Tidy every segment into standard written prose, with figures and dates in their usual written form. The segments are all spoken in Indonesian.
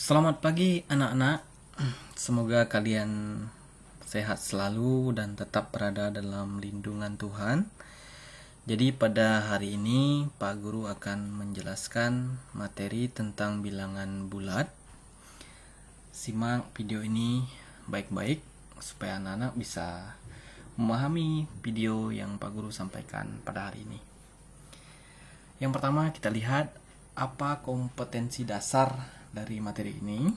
Selamat pagi anak-anak. Semoga kalian sehat selalu dan tetap berada dalam lindungan Tuhan. Jadi pada hari ini Pak Guru akan menjelaskan materi tentang bilangan bulat. Simak video ini baik-baik supaya anak-anak bisa memahami video yang Pak Guru sampaikan pada hari ini. Yang pertama kita lihat apa kompetensi dasar dari materi ini.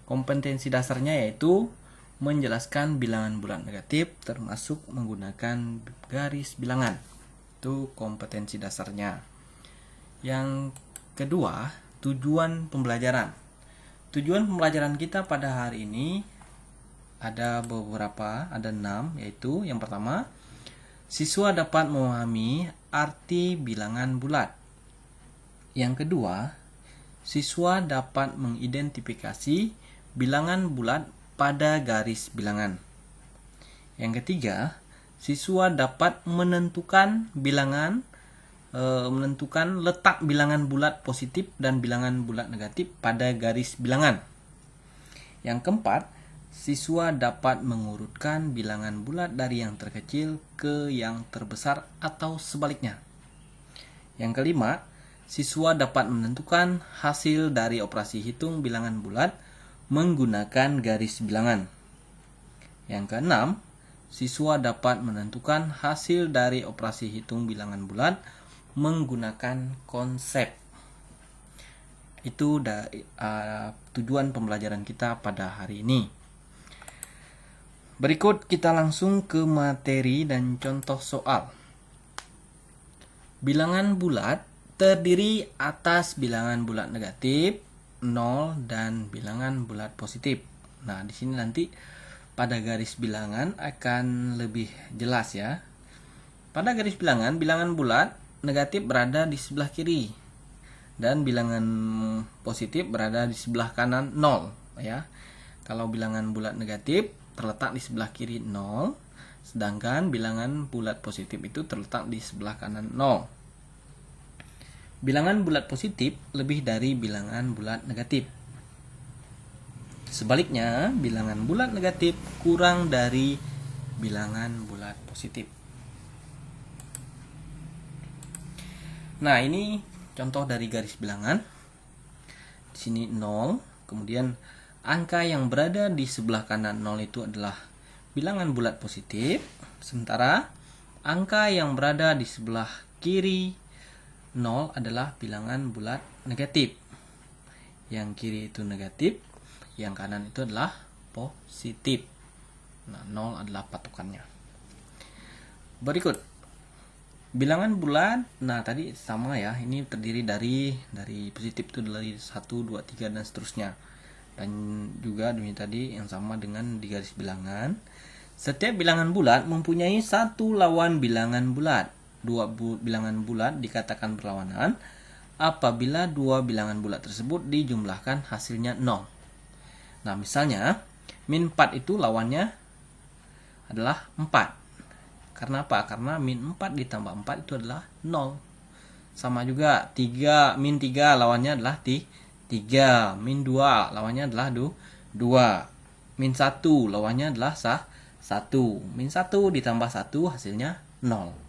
Kompetensi dasarnya yaitu menjelaskan bilangan bulat negatif termasuk menggunakan garis bilangan. Itu kompetensi dasarnya. Yang kedua, tujuan pembelajaran. Tujuan pembelajaran kita pada hari ini ada beberapa, ada 6, yaitu yang pertama, siswa dapat memahami arti bilangan bulat. Yang kedua, siswa dapat mengidentifikasi bilangan bulat pada garis bilangan. Yang ketiga, siswa dapat menentukan letak bilangan bulat positif dan bilangan bulat negatif pada garis bilangan. Yang keempat, siswa dapat mengurutkan bilangan bulat dari yang terkecil ke yang terbesar atau sebaliknya. Yang kelima, siswa dapat menentukan hasil dari operasi hitung bilangan bulat menggunakan garis bilangan. Yang keenam, siswa dapat menentukan hasil dari operasi hitung bilangan bulat menggunakan konsep. Itu tujuan pembelajaran kita pada hari ini. Berikut kita langsung ke materi dan contoh soal. Bilangan bulat terdiri atas bilangan bulat negatif, 0, dan bilangan bulat positif. Nah, di sini nanti pada garis bilangan akan lebih jelas ya. Pada garis bilangan bulat negatif berada di sebelah kiri dan bilangan positif berada di sebelah kanan 0 ya. Kalau bilangan bulat negatif terletak di sebelah kiri 0, sedangkan bilangan bulat positif itu terletak di sebelah kanan 0. Bilangan bulat positif lebih dari bilangan bulat negatif. Sebaliknya, bilangan bulat negatif kurang dari bilangan bulat positif. Nah, ini contoh dari garis bilangan. Di sini 0, kemudian angka yang berada di sebelah kanan 0 itu adalah bilangan bulat positif, sementara angka yang berada di sebelah kiri 0 adalah bilangan bulat negatif. Yang kiri itu negatif, yang kanan itu adalah positif. Nah, 0 adalah patokannya. Berikut. Bilangan bulat, nah tadi sama ya, ini terdiri dari positif itu dari 1, 2, 3 dan seterusnya. Dan juga demi tadi yang sama dengan di garis bilangan. Setiap bilangan bulat mempunyai satu lawan bilangan bulat. Dua bilangan bulat dikatakan berlawanan apabila dua bilangan bulat tersebut dijumlahkan hasilnya 0. Nah, misalnya min 4 itu lawannya adalah 4. Karena apa? Karena min 4 ditambah 4 itu adalah 0. Sama juga min 3 lawannya adalah 3. Min 2 lawannya adalah 2. Min 1 lawannya adalah 1. Min 1 ditambah 1 hasilnya 0.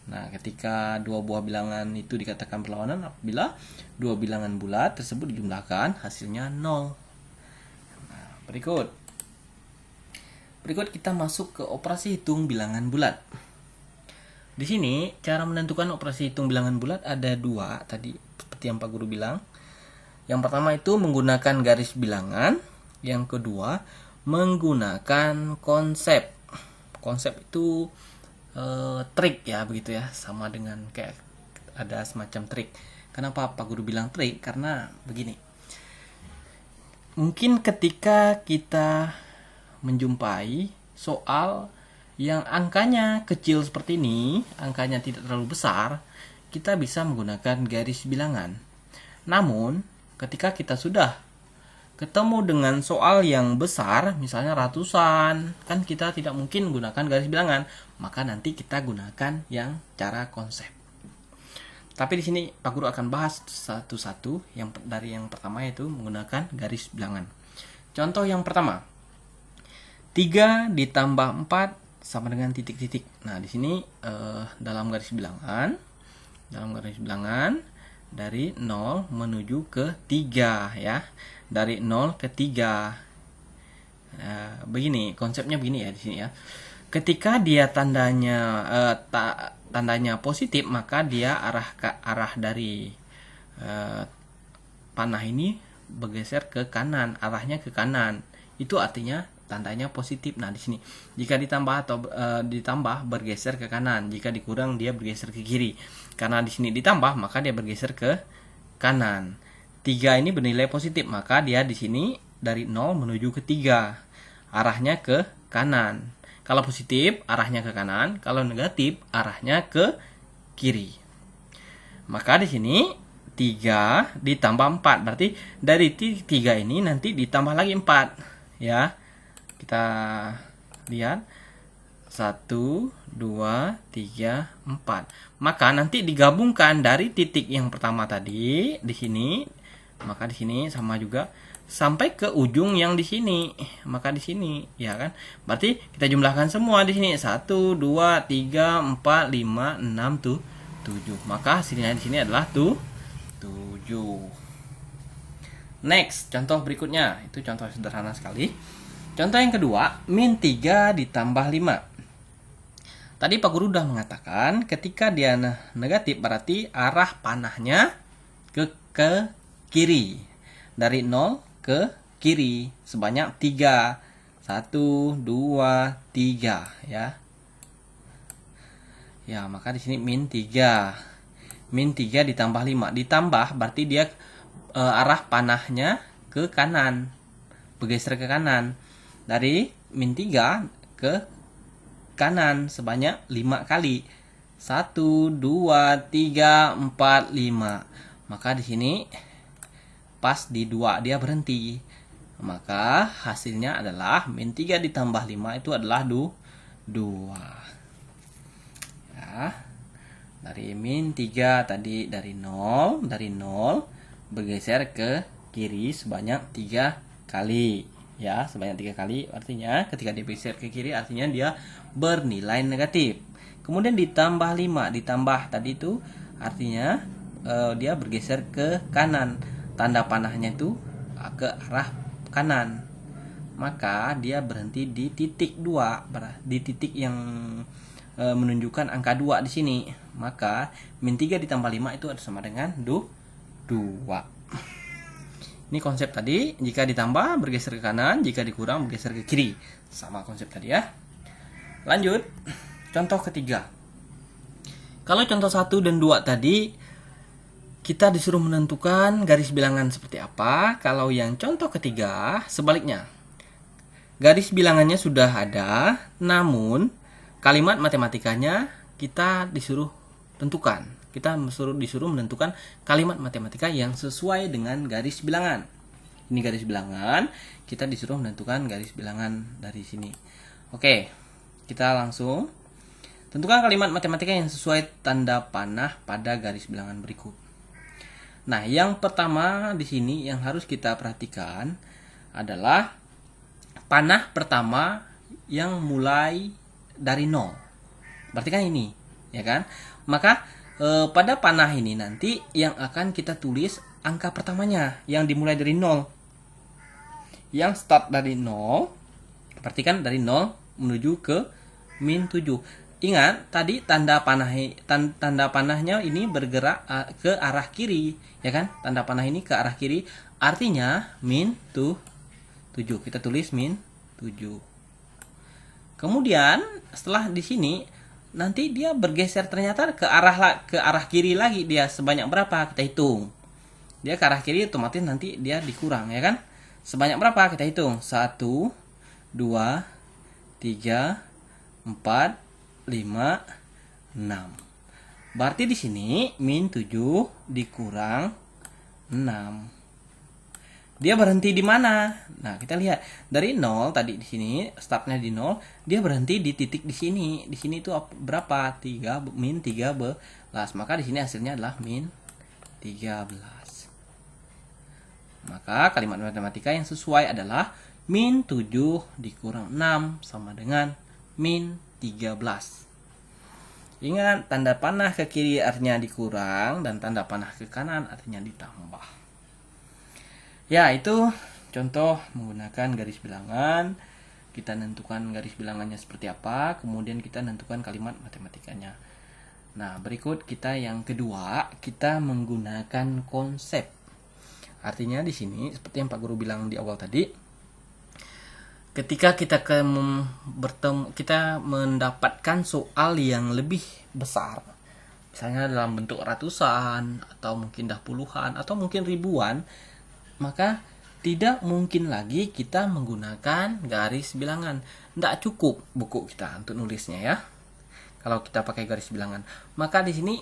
Nah, ketika dua buah bilangan itu dikatakan berlawanan apabila dua bilangan bulat tersebut dijumlahkan hasilnya 0. Nah, berikut kita masuk ke operasi hitung bilangan bulat. Di sini cara menentukan operasi hitung bilangan bulat ada 2 tadi seperti yang Pak Guru bilang. Yang pertama itu menggunakan garis bilangan, yang kedua menggunakan konsep. Konsep itu trik ya, begitu ya, sama dengan kayak ada semacam trik. Kenapa Pak Guru bilang trik? Karena begini, mungkin ketika kita menjumpai soal yang angkanya kecil seperti ini, angkanya tidak terlalu besar, kita bisa menggunakan garis bilangan. Namun ketika kita sudah ketemu dengan soal yang besar, misalnya ratusan, kan kita tidak mungkin menggunakan garis bilangan, maka nanti kita gunakan yang cara konsep. Tapi di sini Pak Guru akan bahas satu-satu. Dari yang pertama yaitu menggunakan garis bilangan. Contoh yang pertama, 3 ditambah 4 sama dengan titik-titik. Nah, di sini dalam garis bilangan dari 0 menuju ke 3 ya. Dari 0 ke 3. Begini, konsepnya begini ya di sini ya. Ketika dia tandanya positif, maka dia arah dari panah ini bergeser ke kanan, arahnya ke kanan. Itu artinya tandanya positif. Nah, di sini jika ditambah bergeser ke kanan, jika dikurang dia bergeser ke kiri. Karena di sini ditambah, maka dia bergeser ke kanan. 3 ini bernilai positif, maka dia di sini dari 0 menuju ke 3. Arahnya ke kanan. Kalau positif, arahnya ke kanan. Kalau negatif, arahnya ke kiri. Maka di sini 3 ditambah 4. Berarti dari 3 ini nanti ditambah lagi 4. Ya. Kita lihat. 1, 2, 3, 4. Maka nanti digabungkan dari titik yang pertama tadi di sini. Maka di sini sama juga sampai ke ujung yang di sini. Maka di sini ya kan. Berarti kita jumlahkan semua di sini. 1 2 3 4 5 6 7. Maka hasilnya di sini adalah 7. Next, contoh berikutnya. Itu contoh sederhana sekali. Contoh yang kedua, min 3 ditambah 5. Tadi Pak Guru sudah mengatakan ketika dia negatif berarti arah panahnya ke kiri. Dari 0 ke kiri sebanyak 3. 1 2 3 ya. Ya, maka di sini min 3. Min 3 ditambah 5. Ditambah berarti dia arah panahnya ke kanan. Bergeser ke kanan. Dari min 3 ke kanan sebanyak 5 kali. 1 2 3 4 5. Maka di sini pas di 2 dia berhenti. Maka hasilnya adalah min 3 ditambah 5 itu adalah 2. Ya. Dari min 3 tadi dari 0 bergeser ke kiri sebanyak 3 kali. Ya, sebanyak 3 kali artinya ketika dia bergeser ke kiri artinya dia bernilai negatif. Kemudian ditambah 5, ditambah tadi itu artinya dia bergeser ke kanan. Tanda panahnya itu ke arah kanan. Maka dia berhenti di titik 2, di titik yang menunjukkan angka 2 di sini. Maka min 3 ditambah 5 itu sama dengan 2. Ini konsep tadi, jika ditambah bergeser ke kanan, jika dikurang bergeser ke kiri. Sama konsep tadi ya. Lanjut, contoh ketiga. Kalau contoh 1 dan 2 tadi kita disuruh menentukan garis bilangan seperti apa. Kalau yang contoh ketiga sebaliknya. Garis bilangannya sudah ada, namun kalimat matematikanya kita disuruh tentukan. Kita disuruh menentukan kalimat matematika yang sesuai dengan garis bilangan. Ini garis bilangan, kita disuruh menentukan garis bilangan dari sini. Oke, kita langsung tentukan kalimat matematika yang sesuai tanda panah pada garis bilangan berikut. Nah, yang pertama di sini yang harus kita perhatikan adalah panah pertama yang mulai dari 0. Berarti kan ini, ya kan? Maka pada panah ini nanti yang akan kita tulis angka pertamanya yang dimulai dari 0. Yang start dari 0, berarti kan dari 0 menuju ke min 7. Ingat tadi tanda panahnya ini bergerak ke arah kiri, ya kan? Tanda panah ini ke arah kiri, artinya min 7. Kita tulis min 7. Kemudian setelah di sini nanti dia bergeser ternyata ke arah kiri lagi, dia sebanyak berapa kita hitung. Dia ke arah kiri otomatis nanti dia dikurang, ya kan? Sebanyak berapa kita hitung? 1 2 3 4 5 6. Berarti di sini min 7 dikurang 6. dia berhenti di mana? Nah, kita lihat dari 0 tadi di sini startnya di 0, dia berhenti di titik di sini. Di sini itu berapa? 3 min 13. Maka di sini hasilnya adalah min 13. Maka kalimat matematika yang sesuai adalah min 7 dikurang 6 sama dengan min 13. Ingat, tanda panah ke kiri artinya dikurang dan tanda panah ke kanan artinya ditambah. Ya, itu contoh menggunakan garis bilangan. Kita tentukan garis bilangannya seperti apa, kemudian kita tentukan kalimat matematikanya. Nah, berikut kita yang kedua, kita menggunakan konsep. Artinya di sini seperti yang Pak Guru bilang di awal tadi, ketika kita kita mendapatkan soal yang lebih besar, misalnya dalam bentuk ratusan atau mungkin dah puluhan atau mungkin ribuan, maka tidak mungkin lagi kita menggunakan garis bilangan. Tidak cukup buku kita untuk nulisnya ya. Kalau kita pakai garis bilangan, maka di sini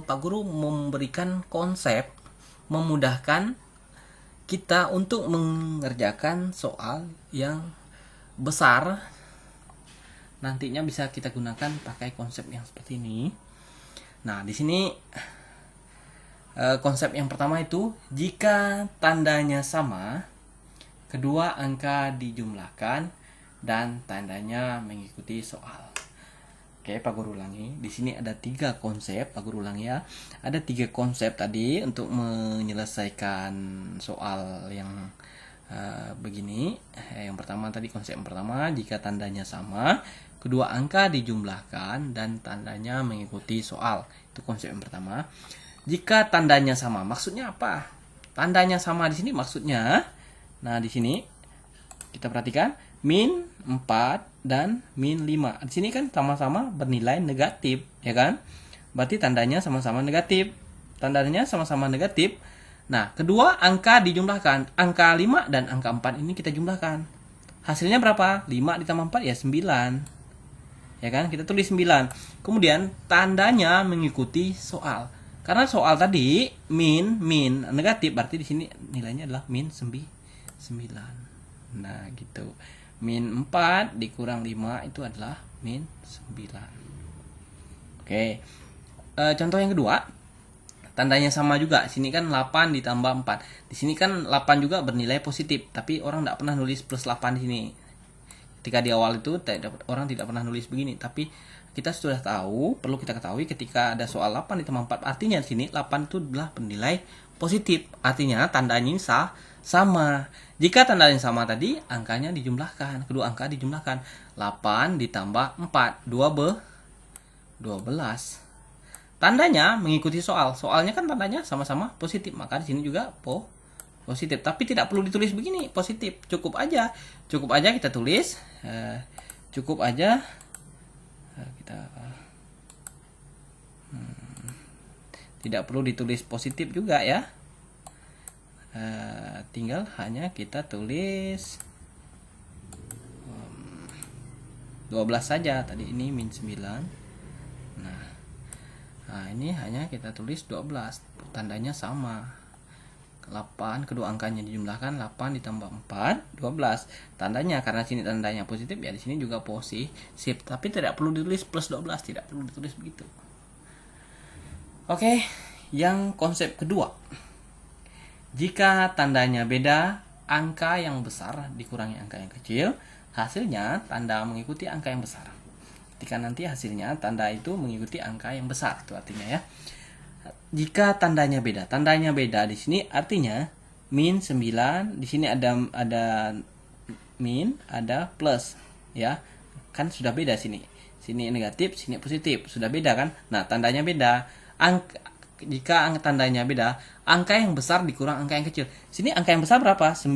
Pak Guru memberikan konsep memudahkan kita untuk mengerjakan soal yang besar. Nantinya bisa kita gunakan pakai konsep yang seperti ini. Nah, di sini konsep yang pertama itu, jika tandanya sama, kedua angka dijumlahkan dan tandanya mengikuti soal. Oke, Pak Guru ulangi. Di sini ada 3 konsep, Pak Guru ulangi ya. Ada 3 konsep tadi untuk menyelesaikan soal yang begini. Yang pertama tadi, konsep yang pertama, jika tandanya sama, kedua angka dijumlahkan dan tandanya mengikuti soal. Itu konsep yang pertama. Jika tandanya sama, maksudnya apa? Tandanya sama di sini maksudnya, nah di sini kita perhatikan min 4 dan min 5. Di sini kan sama-sama bernilai negatif, ya kan? Berarti tandanya sama-sama negatif. Tandanya sama-sama negatif. Nah, kedua angka dijumlahkan. Angka 5 dan angka 4 ini kita jumlahkan. Hasilnya berapa? 5 ditambah 4 ya 9. Ya kan? Kita tulis 9. Kemudian tandanya mengikuti soal. Karena soal tadi min negatif, berarti di sini nilainya adalah min 9. Nah, gitu. Min 4 dikurang 5 itu adalah min 9. Oke. Contoh yang kedua, tandanya sama juga. Sini kan 8 ditambah 4. Di sini kan 8 juga bernilai positif, tapi orang tidak pernah nulis plus 8 di sini. Ketika di awal itu orang tidak pernah nulis begini, tapi kita sudah tahu, perlu kita ketahui ketika ada soal 8 ditambah 4, artinya di sini 8 itu adalah bernilai positif. Artinya tandanya sama. Jika tandanya sama tadi, angkanya dijumlahkan, kedua angka dijumlahkan. 8 ditambah 4, 12. Tandanya mengikuti soal. Soalnya kan tandanya sama-sama positif, maka di sini juga positif. Tapi tidak perlu ditulis begini, positif. Cukup aja kita tulis, tidak perlu ditulis positif juga ya. Tinggal hanya kita tulis 12 saja. Tadi ini min 9. Nah, ini hanya kita tulis 12. Tandanya sama. 8, kedua angkanya dijumlahkan, 8 ditambah 4, 12. Tandanya, karena sini tandanya positif, ya di sini juga positif. Tapi tidak perlu ditulis plus 12, tidak perlu ditulis begitu. Oke, yang konsep kedua. Jika tandanya beda, angka yang besar dikurangi angka yang kecil, hasilnya tanda mengikuti angka yang besar. Ketika nanti hasilnya tanda itu mengikuti angka yang besar, itu artinya ya. Jika tandanya beda di sini artinya min 9, di sini ada min, ada plus, ya. Kan sudah beda sini. Sini negatif, sini positif, sudah beda kan? Nah, tandanya beda. Jika tandanya beda, angka yang besar dikurang angka yang kecil. Sini angka yang besar berapa? 9.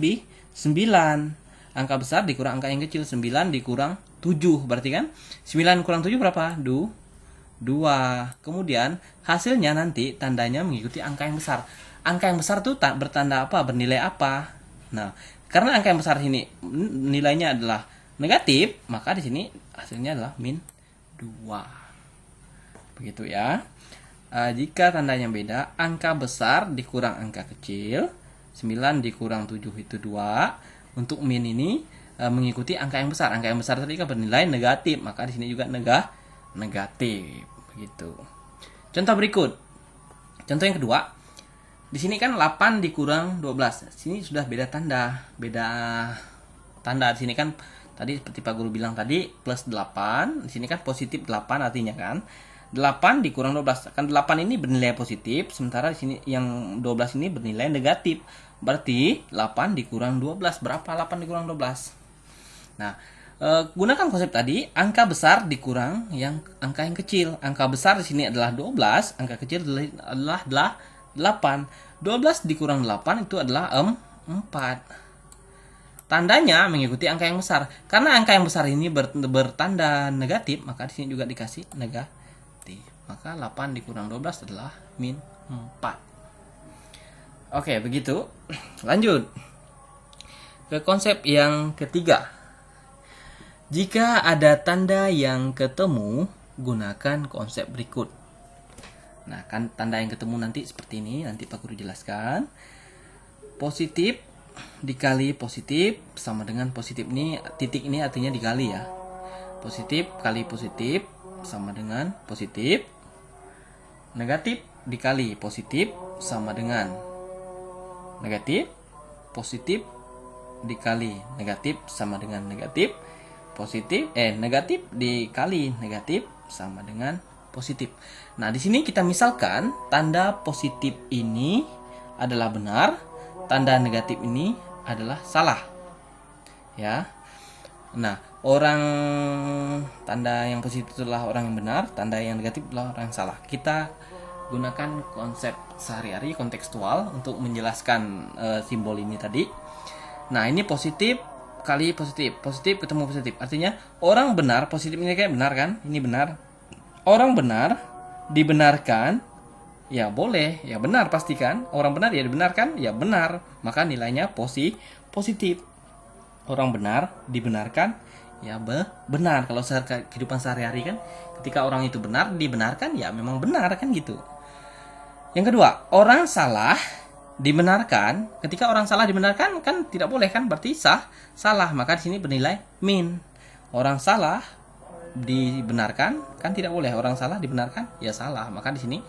Angka besar dikurang angka yang kecil, 9 dikurang 7, berarti kan? 9 kurang 7 berapa? 2. Kemudian hasilnya nanti tandanya mengikuti angka yang besar. Angka yang besar tuh bertanda apa? Bernilai apa? Nah, karena angka yang besar ini nilainya adalah negatif, maka di sini hasilnya adalah min 2. Begitu ya. Jika tandanya beda, angka besar dikurang angka kecil, 9 dikurang 7 itu 2. Untuk min ini mengikuti angka yang besar. Angka yang besar tadi kan bernilai negatif, maka di sini juga negatif begitu. Contoh berikut. Contoh yang kedua. Di sini kan 8 dikurang 12. Sini sudah beda tanda. Beda tanda di sini kan tadi seperti Pak Guru bilang tadi plus 8. Di sini kan positif 8 artinya kan 8 dikurang 12. Kan 8 ini bernilai positif, sementara di sini yang 12 ini bernilai negatif. Berarti 8 dikurang 12 berapa? 8 dikurang 12. Nah, gunakan konsep tadi, angka besar dikurang yang angka yang kecil. Angka besar di sini adalah 12, angka kecil adalah 8. 12 dikurang 8 itu adalah 4. Tandanya mengikuti angka yang besar. Karena angka yang besar ini bertanda negatif, maka di sini juga dikasih negatif. Maka 8 dikurang 12 adalah min 4. Oke, begitu. Lanjut ke konsep yang ketiga. Jika ada tanda yang ketemu, gunakan konsep berikut. Nah, kan tanda yang ketemu nanti seperti ini, nanti Pak Guru jelaskan. Positif dikali positif sama dengan positif ini, titik ini artinya dikali ya. Positif kali positif sama dengan positif. Negatif dikali positif sama dengan negatif. Positif dikali negatif sama dengan negatif. Negatif dikali negatif sama dengan positif. Nah, di sini kita misalkan tanda positif ini adalah benar, tanda negatif ini adalah salah. Ya. Nah, tanda yang positif adalah orang yang benar, tanda yang negatif adalah orang yang salah. Kita gunakan konsep sehari-hari kontekstual untuk menjelaskan simbol ini tadi. Nah, ini positif kali positif, positif ketemu positif. Artinya orang benar, positif ini kayak benar kan? Ini benar. Orang benar dibenarkan, ya boleh, ya benar pastikan. Orang benar ya dibenarkan, ya benar. Maka nilainya positif. Orang benar dibenarkan, ya benar. Kalau kehidupan sehari-hari kan, ketika orang itu benar dibenarkan, ya memang benar kan gitu. Yang kedua, orang salah dibenarkan. Ketika orang salah dibenarkan kan tidak boleh kan, berarti salah, maka di sini bernilai min. Orang salah dibenarkan kan tidak boleh, orang salah dibenarkan ya salah, maka di sini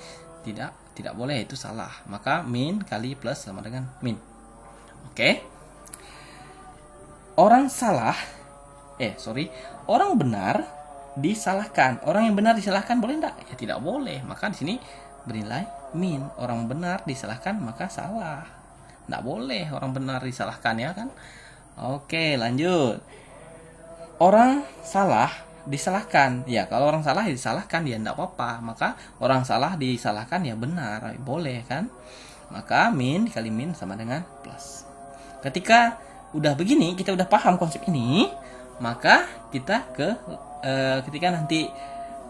tidak boleh, itu salah, maka min kali plus sama dengan min. Oke. Orang benar disalahkan. Orang yang benar disalahkan boleh enggak? Ya tidak boleh, maka di sini bernilai min. Orang benar disalahkan maka salah. Nggak boleh orang benar disalahkan ya kan. Oke, lanjut. Orang salah disalahkan. Ya, kalau orang salah disalahkan ya nggak apa-apa. Maka orang salah disalahkan ya benar, boleh kan. Maka min dikali min sama dengan plus. Ketika udah begini, kita udah paham konsep ini, maka kita ketika nanti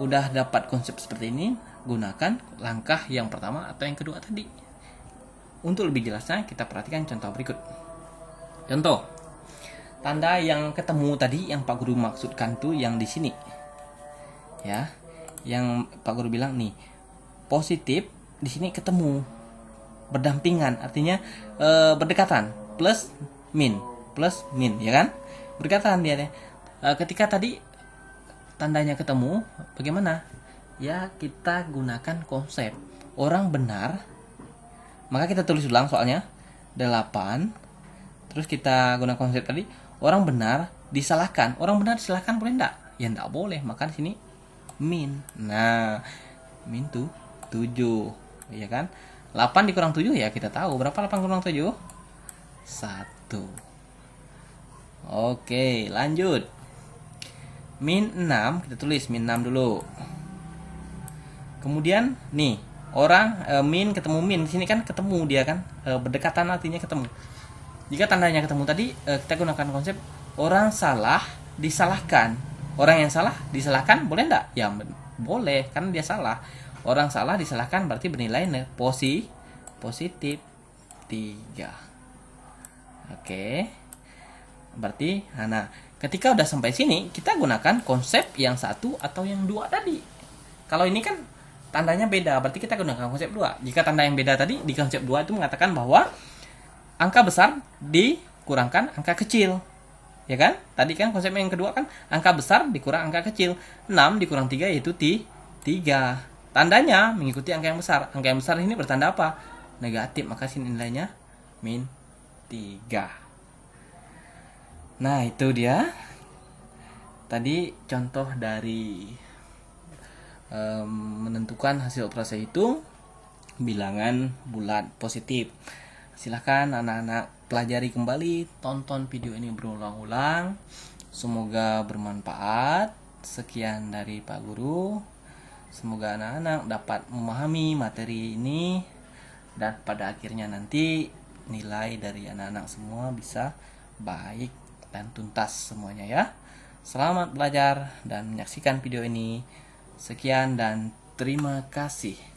udah dapat konsep seperti ini, gunakan langkah yang pertama atau yang kedua tadi. Untuk lebih jelasnya kita perhatikan contoh berikut. Contoh, tanda yang ketemu tadi yang Pak Guru maksudkan tuh yang di sini. Ya. Yang Pak Guru bilang nih, positif di sini ketemu berdampingan, artinya berdekatan, plus min, ya kan? Berdekatan dia. Ketika tadi tandanya ketemu, bagaimana? Ya, kita gunakan konsep orang benar. Maka kita tulis ulang soalnya 8. Terus kita gunakan konsep tadi, orang benar disalahkan. Orang benar disalahkan boleh enggak? Ya enggak boleh, maka di sini min. Nah, min tuh 7, ya kan? 8 dikurang 7 ya kita tahu. Berapa 8 kurang 7? 1. Oke, lanjut. Min 6, kita tulis min 6 dulu. Kemudian nih, orang min ketemu min, di sini kan ketemu dia kan, berdekatan artinya ketemu. Jika tandanya ketemu tadi, kita gunakan konsep orang salah disalahkan. Orang yang salah disalahkan boleh enggak? Ya boleh, karena dia salah. Orang salah disalahkan berarti bernilai positif 3. Oke. Berarti nah, ketika udah sampai sini, kita gunakan konsep yang 1 atau yang 2 tadi. Kalau ini kan tandanya beda, berarti kita gunakan konsep 2. Jika tanda yang beda tadi di konsep 2 itu mengatakan bahwa angka besar dikurangkan angka kecil. Ya kan? Tadi kan konsep yang kedua kan angka besar dikurang angka kecil. 6 dikurang 3 yaitu 3. Tandanya mengikuti angka yang besar. Angka yang besar ini bertanda apa? Negatif, maka sini nilainya min 3. Nah, itu dia. Tadi contoh dari menentukan hasil operasi itu bilangan bulat positif. Silahkan anak-anak pelajari kembali, tonton video ini berulang-ulang. Semoga bermanfaat. Sekian dari Pak Guru. Semoga anak-anak dapat memahami materi ini dan pada akhirnya nanti nilai dari anak-anak semua bisa baik dan tuntas semuanya ya. Selamat belajar dan menyaksikan video ini. Sekian dan terima kasih.